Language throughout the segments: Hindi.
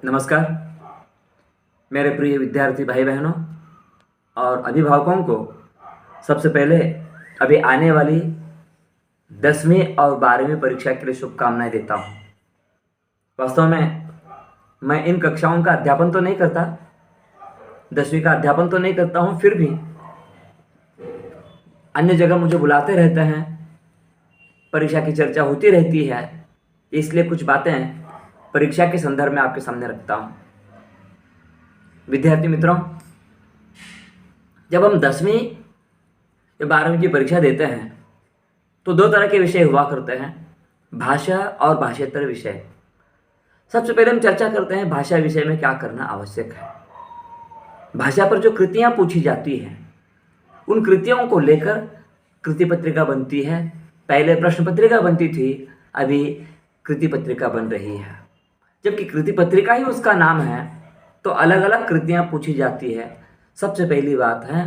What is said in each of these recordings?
नमस्कार मेरे प्रिय विद्यार्थी भाई बहनों और अभिभावकों को। सबसे पहले अभी आने वाली 10वीं और 12वीं परीक्षा के लिए शुभकामनाएं देता हूं। वास्तव में मैं इन कक्षाओं का अध्यापन तो नहीं करता, 10वीं का अध्यापन तो नहीं करता हूं, फिर भी अन्य जगह मुझे बुलाते रहते हैं, परीक्षा की चर्चा होती रहती है, इसलिए कुछ बातें परीक्षा के संदर्भ में आपके सामने रखता हूं। विद्यार्थी मित्रों, जब हम 10वीं या 12वीं की परीक्षा देते हैं तो दो तरह के विषय हुआ करते हैं, भाषा और भाषेतर विषय। सबसे पहले हम चर्चा करते हैं भाषा विषय में क्या करना आवश्यक है। भाषा पर जो कृतियां पूछी जाती हैं उन कृतियों को लेकर कृति पत्रिका बनती है। पहले प्रश्न पत्रिका बनती थी, अभी कृति पत्रिका बन रही है। जबकि कृति पत्रिका ही उसका नाम है तो अलग अलग कृतियां पूछी जाती है। सबसे पहली बात है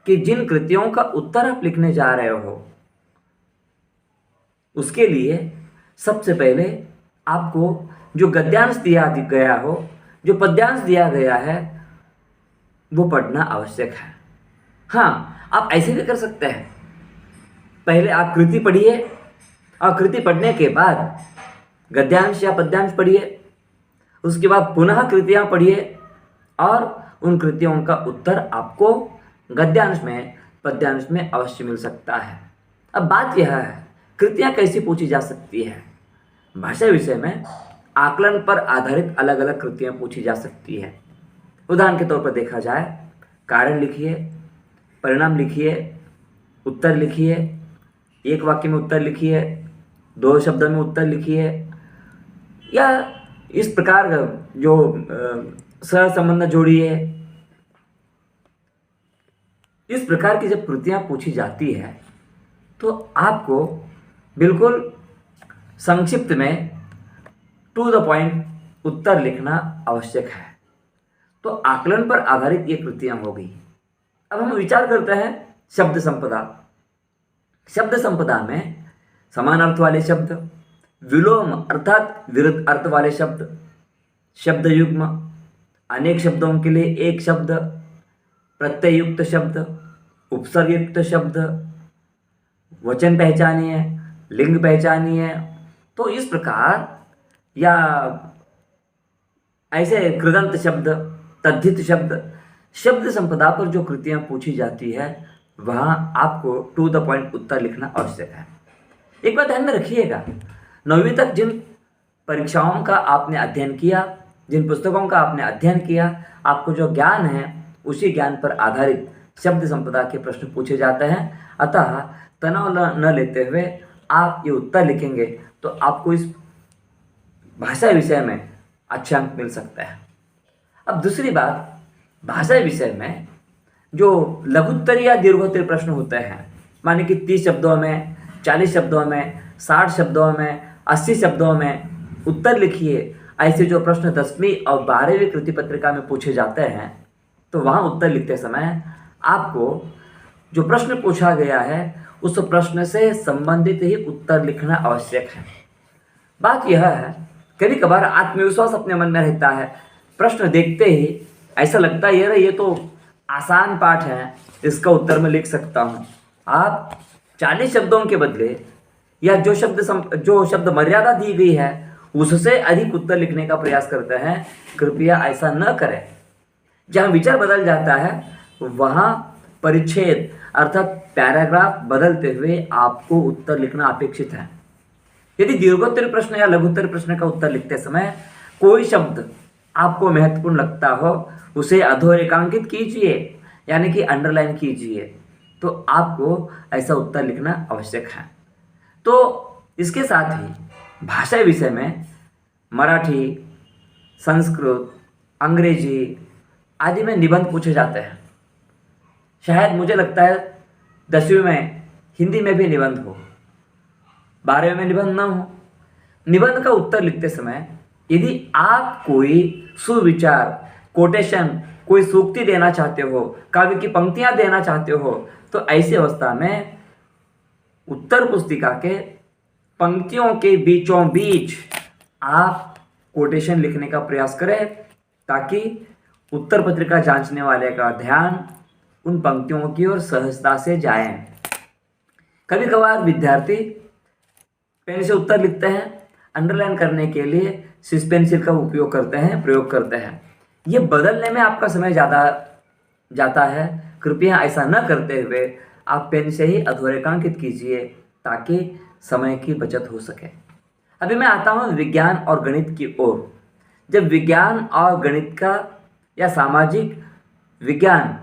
कि जिन कृतियों का उत्तर आप लिखने जा रहे हो उसके लिए सबसे पहले आपको जो गद्यांश दिया गया हो, जो पद्यांश दिया गया है, वो पढ़ना आवश्यक है। हाँ, आप ऐसे भी कर सकते हैं, पहले आप कृति पढ़िए और कृति पढ़ने के बाद गद्यांश या पद्यांश पढ़िए, उसके बाद पुनः कृतियां पढ़िए और उन कृतियों का उत्तर आपको गद्यांश में, पद्यांश में अवश्य मिल सकता है। अब बात यह है कृतियां कैसी पूछी जा सकती है। भाषा विषय में आकलन पर आधारित अलग अलग कृतियां पूछी जा सकती है। उदाहरण के तौर पर देखा जाए, कारण लिखिए, परिणाम लिखिए, उत्तर लिखिए, एक वाक्य में उत्तर लिखिए, दो शब्दों में उत्तर लिखिए, या इस प्रकार जो सहसंबंध जोड़िए। इस प्रकार की जब कृतियां पूछी जाती है तो आपको बिल्कुल संक्षिप्त में टू द पॉइंट उत्तर लिखना आवश्यक है। तो आकलन पर आधारित ये कृतियां होगी। अब हम विचार करते हैं शब्द संपदा। शब्द संपदा में समान अर्थ वाले शब्द, विलोम अर्थात विरुद्ध अर्थ वाले शब्द, शब्द युग्म, अनेक शब्दों के लिए एक शब्द, प्रत्ययुक्त शब्द, उपसर्गयुक्त शब्द, वचन पहचानिए, लिंग पहचानिए। तो इस प्रकार या ऐसे कृदंत शब्द, तद्धित शब्द, शब्द संपदा पर जो कृतियां पूछी जाती है वहां आपको टू द पॉइंट उत्तर लिखना आवश्यक है। एक बात ध्यान में रखिएगा, 9वीं तक जिन परीक्षाओं का आपने अध्ययन किया, जिन पुस्तकों का आपने अध्ययन किया, आपको जो ज्ञान है उसी ज्ञान पर आधारित शब्द संपदा के प्रश्न पूछे जाते हैं। अतः तनाव न लेते हुए आप ये उत्तर लिखेंगे तो आपको इस भाषा विषय में अच्छे अंक मिल सकता है। अब दूसरी बात, भाषा विषय में जो लघुत्तर या दीर्घोत्तर प्रश्न होते हैं, माने कि 30 शब्दों में, 40 शब्दों में, 60 शब्दों में, 80 शब्दों में उत्तर लिखिए, ऐसे जो प्रश्न 10वीं और 12वीं कृति पत्रिका में पूछे जाते हैं तो वहाँ उत्तर लिखते समय आपको जो प्रश्न पूछा गया है उस प्रश्न से संबंधित ही उत्तर लिखना आवश्यक है। बात यह है, कभी कभार आत्मविश्वास अपने मन में रहता है, प्रश्न देखते ही ऐसा लगता है यार ये तो आसान पाठ है, इसका उत्तर मैं लिख सकता हूँ। आप 40 शब्दों के बदले या जो शब्द मर्यादा दी गई है उससे अधिक उत्तर लिखने का प्रयास करते हैं। कृपया ऐसा न करें। जहाँ विचार बदल जाता है वहाँ परिच्छेद अर्थात पैराग्राफ बदलते हुए आपको उत्तर लिखना अपेक्षित है। यदि दीर्घोत्तर प्रश्न या लघुत्तर प्रश्न का उत्तर लिखते समय कोई शब्द आपको महत्वपूर्ण लगता हो उसे अधोरेखांकित कीजिए, यानी कि अंडरलाइन कीजिए, तो आपको ऐसा उत्तर लिखना आवश्यक है। तो इसके साथ ही भाषा विषय में मराठी, संस्कृत, अंग्रेजी आदि में निबंध पूछे जाते हैं। शायद मुझे लगता है 10वीं में हिंदी में भी निबंध हो, 12वीं में निबंध न हो। निबंध का उत्तर लिखते समय यदि आप कोई सुविचार, कोटेशन, कोई सूक्ति देना चाहते हो, काव्य की पंक्तियां देना चाहते हो, तो ऐसी अवस्था में उत्तर पुस्तिका के पंक्तियों के बीचों बीच आप कोटेशन लिखने का प्रयास करें ताकि उत्तर पत्रिका जांचने वाले का ध्यान उन पंक्तियों की ओर सहजता से जाए। कभी कभार विद्यार्थी पेन से उत्तर लिखते हैं, अंडरलाइन करने के लिए सिस पेंसिल का उपयोग करते हैं, प्रयोग करते हैं। ये बदलने में आपका समय ज़्यादा जाता है। कृपया ऐसा न करते हुए आप पेन से ही अधोरेखांकित कीजिए ताकि समय की बचत हो सके। अभी मैं आता हूँ विज्ञान और गणित की ओर। जब विज्ञान और गणित का या सामाजिक विज्ञान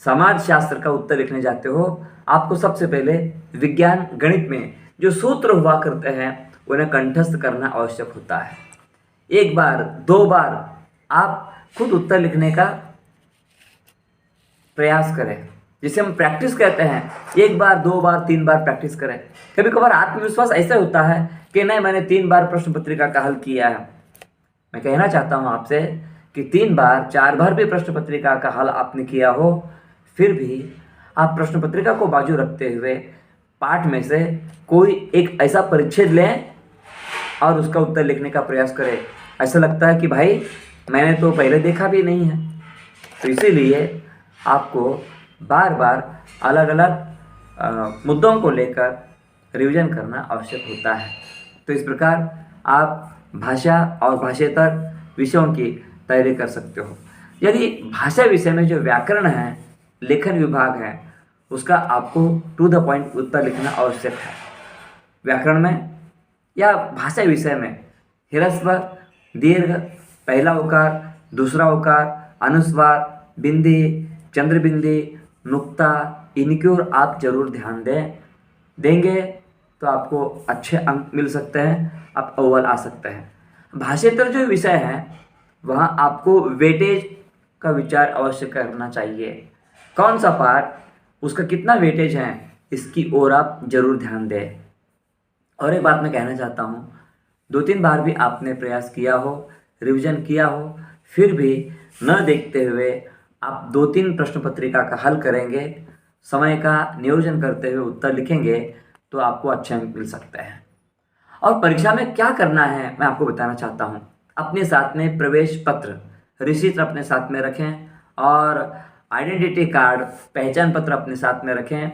समाज शास्त्र का उत्तर लिखने जाते हो, आपको सबसे पहले विज्ञान गणित में जो सूत्र हुआ करते हैं उन्हें कंठस्थ करना आवश्यक होता है। एक बार दो बार आप खुद उत्तर लिखने का प्रयास करें, जिसे हम प्रैक्टिस कहते हैं। एक बार दो बार तीन बार प्रैक्टिस करें। कभी कभार आत्मविश्वास ऐसा होता है कि नहीं, मैंने 3 बार प्रश्न पत्रिका का हल किया है। मैं कहना चाहता हूं आपसे कि 3 बार 4 बार भी प्रश्न पत्रिका का हल आपने किया हो, फिर भी आप प्रश्न पत्रिका को बाजू रखते हुए पाठ में से कोई एक ऐसा परिच्छेद लें और उसका उत्तर लिखने का प्रयास करें। ऐसा लगता है कि भाई मैंने तो पहले देखा भी नहीं है। तो इसीलिए आपको बार बार अलग अलग मुद्दों को लेकर रिवीजन करना आवश्यक होता है। तो इस प्रकार आप भाषा और भाषेतर विषयों की तैयारी कर सकते हो। यदि भाषा विषय में जो व्याकरण है, लेखन विभाग है, उसका आपको टू द पॉइंट उत्तर लिखना आवश्यक है। व्याकरण में या भाषा विषय में ह्रस्व, दीर्घ, पहला उकार, दूसरा उकार, अनुस्वार, बिंदी, चंद्रबिंदी, नुक्ता, इनकी ओर आप जरूर ध्यान देंगे तो आपको अच्छे अंक मिल सकते हैं, आप अव्वल आ सकते हैं। भाषेतर जो विषय है वहाँ आपको वेटेज का विचार अवश्य करना चाहिए। कौन सा पार्ट, उसका कितना वेटेज है, इसकी ओर आप जरूर ध्यान दें। और एक बात मैं कहना चाहता हूँ, 2-3 बार भी आपने प्रयास किया हो, रिवीजन किया हो, फिर भी न देखते हुए आप 2-3 प्रश्न पत्रिका का हल करेंगे, समय का नियोजन करते हुए उत्तर लिखेंगे तो आपको अच्छे अंक मिल सकते हैं। और परीक्षा में क्या करना है मैं आपको बताना चाहता हूँ। अपने साथ में प्रवेश पत्र, रिसीट अपने साथ में रखें और आइडेंटिटी कार्ड, पहचान पत्र अपने साथ में रखें।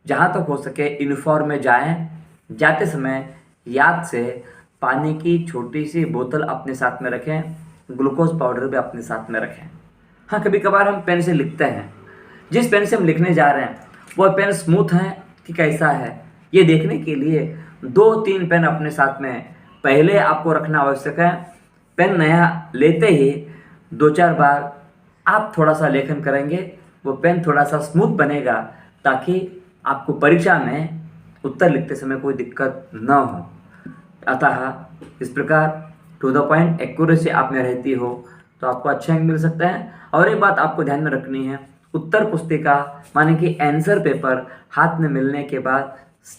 जहाँ तक हो सके यूनिफॉर्म में जाएं। जाते समय याद से पानी की छोटी सी बोतल अपने साथ में रखें, ग्लूकोज पाउडर भी अपने साथ में रखें। हाँ, कभी कभार हम पेन से लिखते हैं, जिस पेन से हम लिखने जा रहे हैं वो पेन स्मूथ है कि कैसा है, ये देखने के लिए 2-3 पेन अपने साथ में पहले आपको रखना आवश्यक है। पेन नया लेते ही 2-4 बार आप थोड़ा सा लेखन करेंगे, वो पेन थोड़ा सा स्मूथ बनेगा ताकि आपको परीक्षा में उत्तर लिखते समय कोई दिक्कत न हो। अतः इस प्रकार टू द पॉइंट एक्यूरेसी आप में रहती हो तो आपको अच्छे अंक मिल सकते हैं। और एक बात आपको ध्यान में रखनी है, उत्तर पुस्तिका माने कि आंसर पेपर हाथ में मिलने के बाद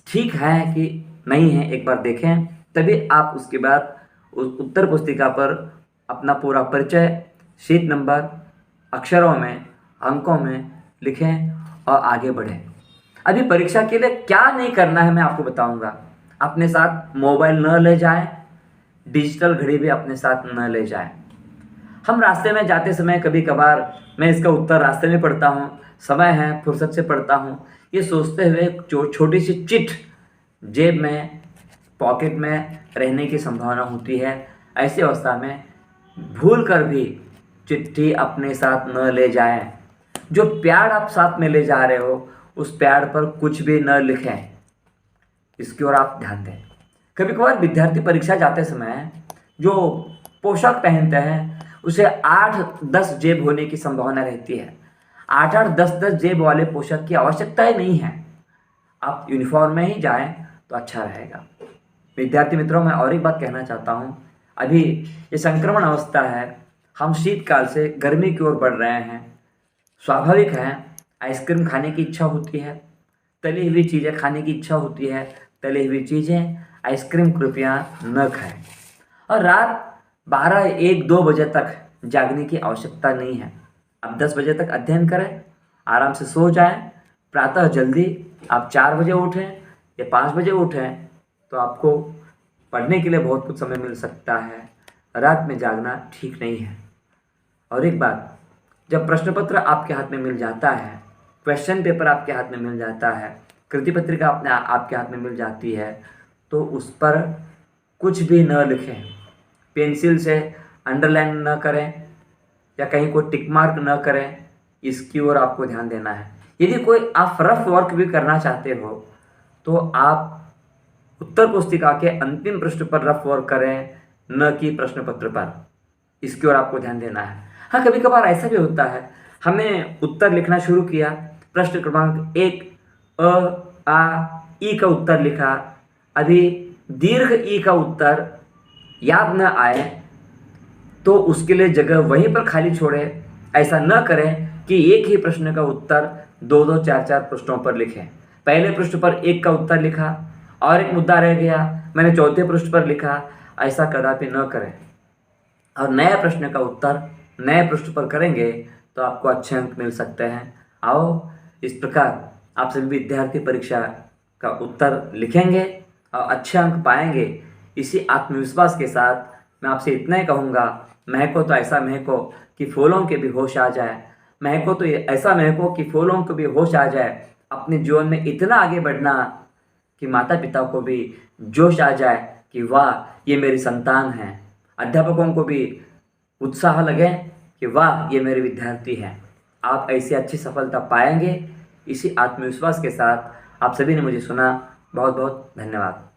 ठीक है कि नहीं है एक बार देखें, तभी आप उसके बाद उस उत्तर पुस्तिका पर अपना पूरा परिचय, शीट नंबर, अक्षरों में, अंकों में लिखें और आगे बढ़ें। अभी परीक्षा के लिए क्या नहीं करना है मैं आपको बताऊंगा। अपने साथ मोबाइल न ले जाएं, डिजिटल घड़ी भी अपने साथ न ले जाएं। हम रास्ते में जाते समय कभी कभार मैं इसका उत्तर रास्ते में पढ़ता हूँ, समय है फुर्सत से पढ़ता हूँ, ये सोचते हुए छोटी सी चिट जेब में, पॉकेट में रहने की संभावना होती है। ऐसी अवस्था में भूल कर भी चिट्ठी अपने साथ न ले जाएं। जो प्यार आप साथ में ले जा रहे हो उस प्यार पर कुछ भी न लिखें, इसकी ओर आप ध्यान दें। कभी कभार विद्यार्थी परीक्षा जाते समय जो पोशाक पहनते हैं उसे 8-10 जेब होने की संभावना रहती है। 8-8, 10-10 जेब वाले पोशाक की आवश्यकता ही नहीं है। आप यूनिफॉर्म में ही जाएं तो अच्छा रहेगा। विद्यार्थी मित्रों, मैं और एक बात कहना चाहता हूँ। अभी ये संक्रमण अवस्था है, हम शीतकाल से गर्मी की ओर बढ़ रहे हैं। स्वाभाविक है, आइसक्रीम खाने की इच्छा होती है, तली हुई चीज़ें खाने की इच्छा होती है। तली हुई चीज़ें, आइसक्रीम कृपया न खाएं। और रात 12, 1, 2 बजे तक जागने की आवश्यकता नहीं है। आप 10 बजे तक अध्ययन करें, आराम से सो जाएं। प्रातः जल्दी आप 4 बजे उठें या 5 बजे उठें तो आपको पढ़ने के लिए बहुत कुछ समय मिल सकता है। रात में जागना ठीक नहीं है। और एक बात, जब प्रश्न पत्र आपके हाथ में मिल जाता है, क्वेश्चन पेपर आपके हाथ में मिल जाता है, कृति पत्रिका अपने आपके हाथ में मिल जाती है, तो उस पर कुछ भी न लिखें, पेंसिल से अंडरलाइन न करें या कहीं को टिक मार्क न करें, इसकी ओर आपको ध्यान देना है। यदि कोई आप रफ वर्क भी करना चाहते हो तो आप उत्तर पुस्तिका के अंतिम पृष्ठ पर रफ वर्क करें, न कि प्रश्न पत्र पर। इसकी ओर आपको ध्यान देना है। हाँ, कभी कभार ऐसा भी होता है, हमें उत्तर लिखना शुरू किया, प्रश्न क्रमांक 1 अ आ ई का उत्तर लिखा, अभी दीर्घ ई का उत्तर याद न आए तो उसके लिए जगह वहीं पर खाली छोड़े। ऐसा न करें कि एक ही प्रश्न का उत्तर 2-2, 4-4 पृष्ठों पर लिखें। पहले पृष्ठ पर एक का उत्तर लिखा और एक मुद्दा रह गया, मैंने चौथे पृष्ठ पर लिखा। ऐसा कदापि न करें। और नए प्रश्न का उत्तर नए पृष्ठ पर करेंगे तो आपको अच्छे अंक मिल सकते हैं। आओ, इस प्रकार आप सभी विद्यार्थी परीक्षा का उत्तर लिखेंगे और अच्छे अंक पाएंगे। इसी आत्मविश्वास के साथ मैं आपसे इतना ही कहूँगा, महको तो ऐसा महको कि फूलों के भी होश आ जाए, महको तो ऐसा महको कि फूलों को भी होश आ जाए। अपने जीवन में इतना आगे बढ़ना कि माता पिता को भी जोश आ जाए कि वाह, ये मेरी संतान है। अध्यापकों को भी उत्साह लगे कि वाह, ये मेरे विद्यार्थी हैं। आप ऐसी अच्छी सफलता पाएंगे। इसी आत्मविश्वास के साथ आप सभी ने मुझे सुना, बहुत बहुत धन्यवाद।